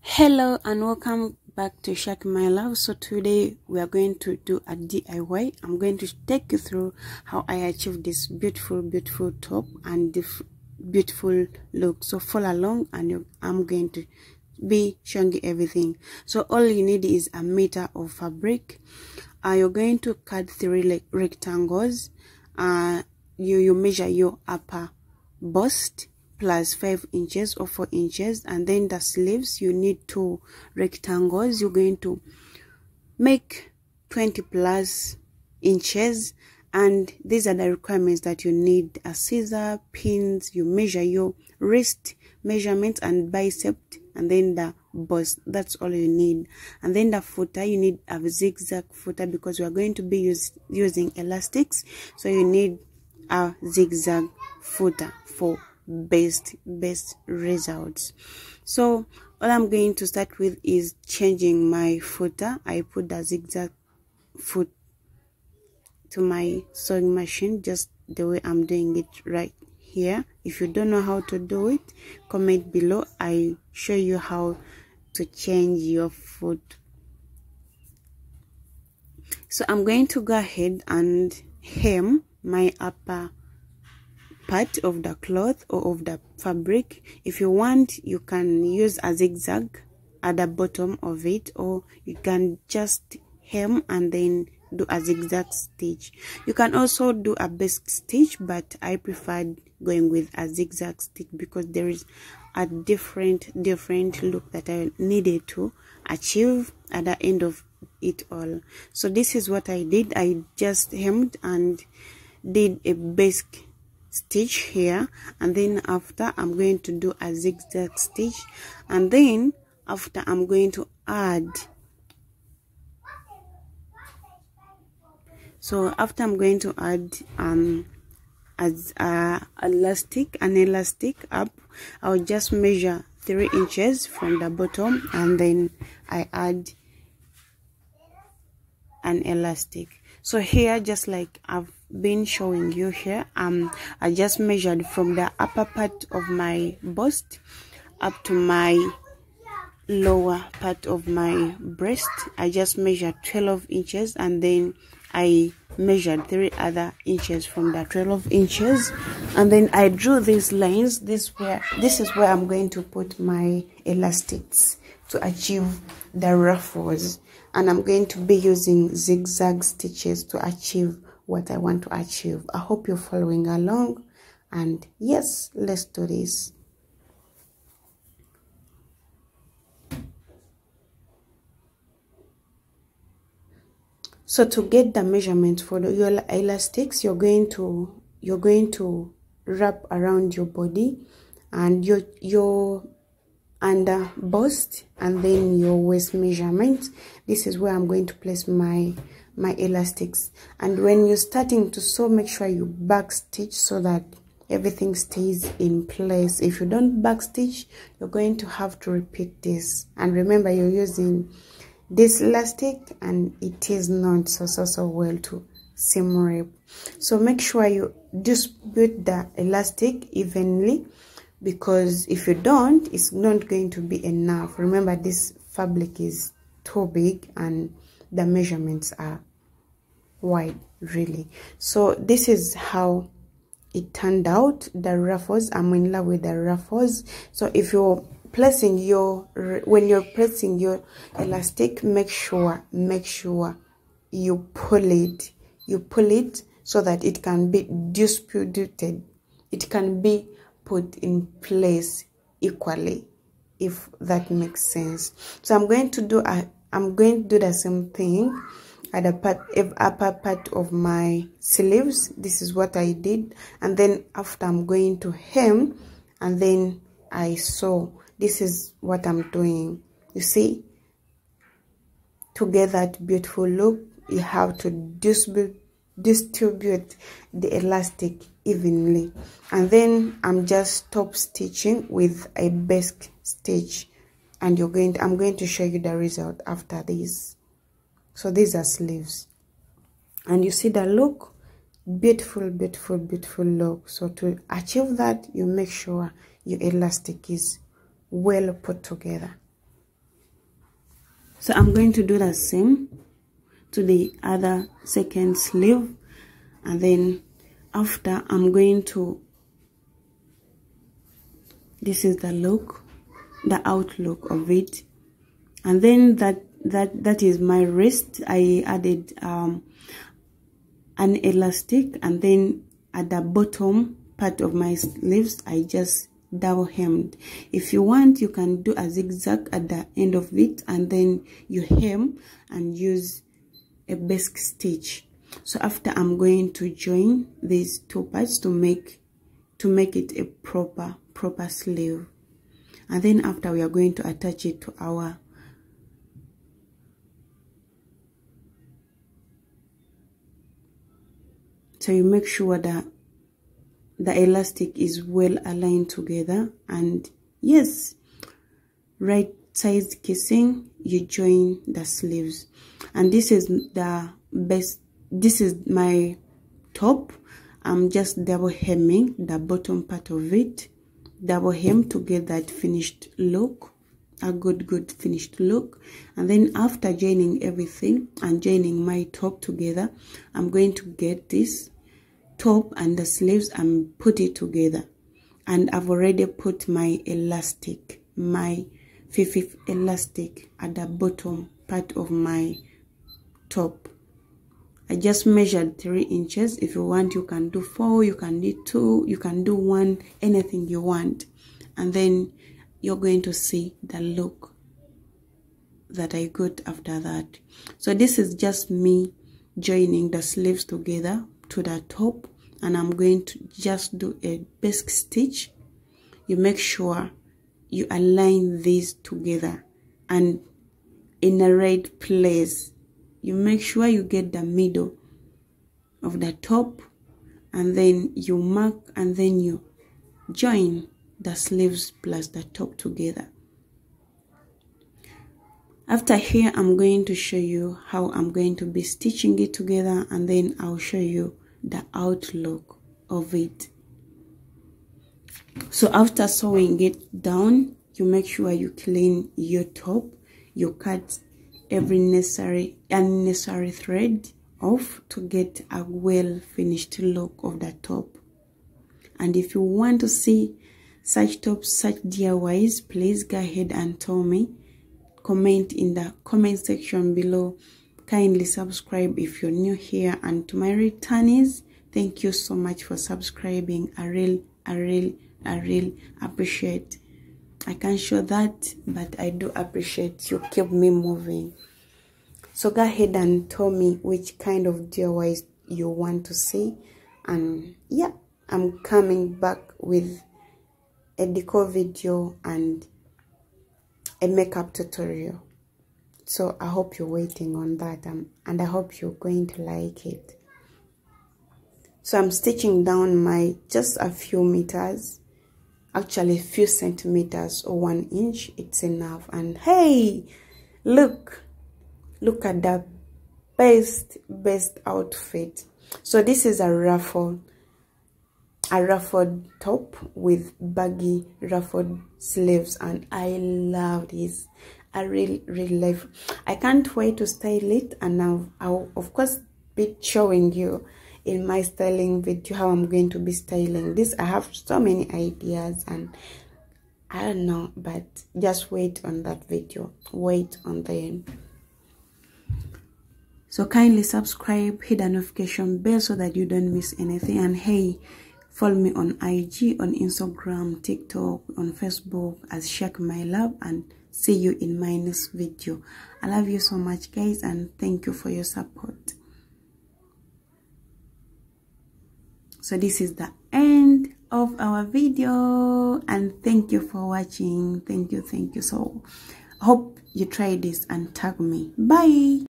Hello and welcome back to Shak My Love. So today we are going to do a DIY. I'm going to take you through how I achieved this beautiful top and this beautiful look. So follow along and I'm going to be showing you everything. So all you need is a meter of fabric. You're going to cut 3 rectangles. You measure your upper bust plus 5 inches or 4 inches, and then the sleeves you need 2 rectangles. You're going to make 20 plus inches, and these are the requirements that you need: a scissor, pins. You measure your wrist measurements and bicep, and then the bust. That's all you need. And then the footer, you need a zigzag footer because we are going to be using elastics, so you need a zigzag footer for best results. So all I'm going to start with is changing my footer. I put the zigzag foot to my sewing machine just the way I'm doing it right here. If you don't know how to do it, comment below. I show you how to change your foot. So I'm going to go ahead and hem my upper part of the cloth or of the fabric. If you want, you can use a zigzag at the bottom of it, or you can just hem and then do a zigzag stitch. You can also do a basic stitch, but I preferred going with a zigzag stitch because there is a different look that I needed to achieve at the end of it all. So this is what I did. I just hemmed and did a basic stitch here, and then after I'm going to do a zigzag stitch, and then after I'm going to add, I'm going to add as an elastic up. I'll just measure 3 inches from the bottom, and then I add an elastic. So here, just like I've been showing you here, I just measured from the upper part of my bust up to my lower part of my breast. I just measured 12 inches, and then I measured 3 other inches from the 12 inches, and then I drew these lines. This is where I'm going to put my elastics to achieve the ruffles, and I'm going to be using zigzag stitches to achieve what I want to achieve. I hope you're following along, and yes, let's do this. So to get the measurement for your elastics, you're going to wrap around your body and your under bust, and then your waist measurement. This is where I'm going to place my elastics. And when you're starting to sew, make sure you back stitch so that everything stays in place. If you don't back stitch, you're going to have to repeat this. And remember, you're using this elastic and it is not so well to seam rip. So make sure you distribute the elastic evenly, because if you don't, it's not going to be enough. Remember, this fabric is too big and the measurements are wide, really. So this is how it turned out, the ruffles. I'm in love with the ruffles. So if you're placing when you're pressing your elastic, make sure you pull it so that it can be distributed. It can be put in place equally, if that makes sense. So I'm going to do the same thing at the upper part of my sleeves. This is what I did, and then after I'm going to hem, and then I sew. This is what I'm doing. You see, to get that beautiful look, you have to distribute the elastic evenly. And then I'm just top stitching with a basic stitch, and I'm going to show you the result after this. So these are sleeves, and you see the look, beautiful look. So to achieve that, you make sure your elastic is well put together. So I'm going to do the same to the other second sleeve, and then after I'm going to, this is the look, the outlook of it. And then that is my wrist. I added an elastic, and then at the bottom part of my sleeves I just double hemmed. If you want, you can do a zigzag at the end of it, and then you hem and use a basic stitch. So after, I'm going to join these two parts to make it a proper sleeve. And then after, we are going to attach it to our so you make sure that the elastic is well aligned together, and yes, right size casing, you join the sleeves. And this is the best, this is my top. I'm just double hemming the bottom part of it, double hem to get that finished look, a good finished look. And then after joining everything and joining my top together, I'm going to get this top and the sleeves and put it together. And I've already put my elastic, my 5/5 elastic at the bottom part of my top. I just measured 3 inches. If you want, you can do 4, you can do 2, you can do 1, anything you want. And then you're going to see the look that I got after that. So this is just me joining the sleeves together to the top, and I'm going to just do a basic stitch. You make sure you align these together and in the right place. You make sure you get the middle of the top, and then you mark, and then you join the sleeves plus the top together. After here, I'm going to show you how I'm going to be stitching it together, and then I'll show you the outlook of it. So after sewing it down, you make sure you clean your top, you cut every unnecessary thread off to get a well finished look of the top. And if you want to see such tops, such DIYs, please go ahead and tell me. Comment in the comment section below. Kindly subscribe if you're new here, and to my returnees, thank you so much for subscribing. I really appreciate. I can't show that, but I do appreciate you. Keep me moving. So go ahead and tell me which kind of DIYs you want to see, and yeah, I'm coming back with a decor video and a makeup tutorial. So I hope you're waiting on that, and I hope you're going to like it. So I'm stitching down my just a few meters, actually a few centimeters or 1 inch. It's enough. And hey, look at the best outfit. So this is a ruffled top with baggy ruffled sleeves, and I love this. I really love. I can't wait to style it, and I'll of course be showing you in my styling video how I'm going to be styling this. I have so many ideas, and I don't know, but just wait on that video. Wait on them. So kindly subscribe, hit the notification bell so that you don't miss anything. And hey, follow me on IG, on Instagram, TikTok, on Facebook as Shake My Love, and see you in my next video. I love you so much, guys, and thank you for your support. So this is the end of our video, and thank you for watching. Thank you. So hope you try this and tag me. Bye.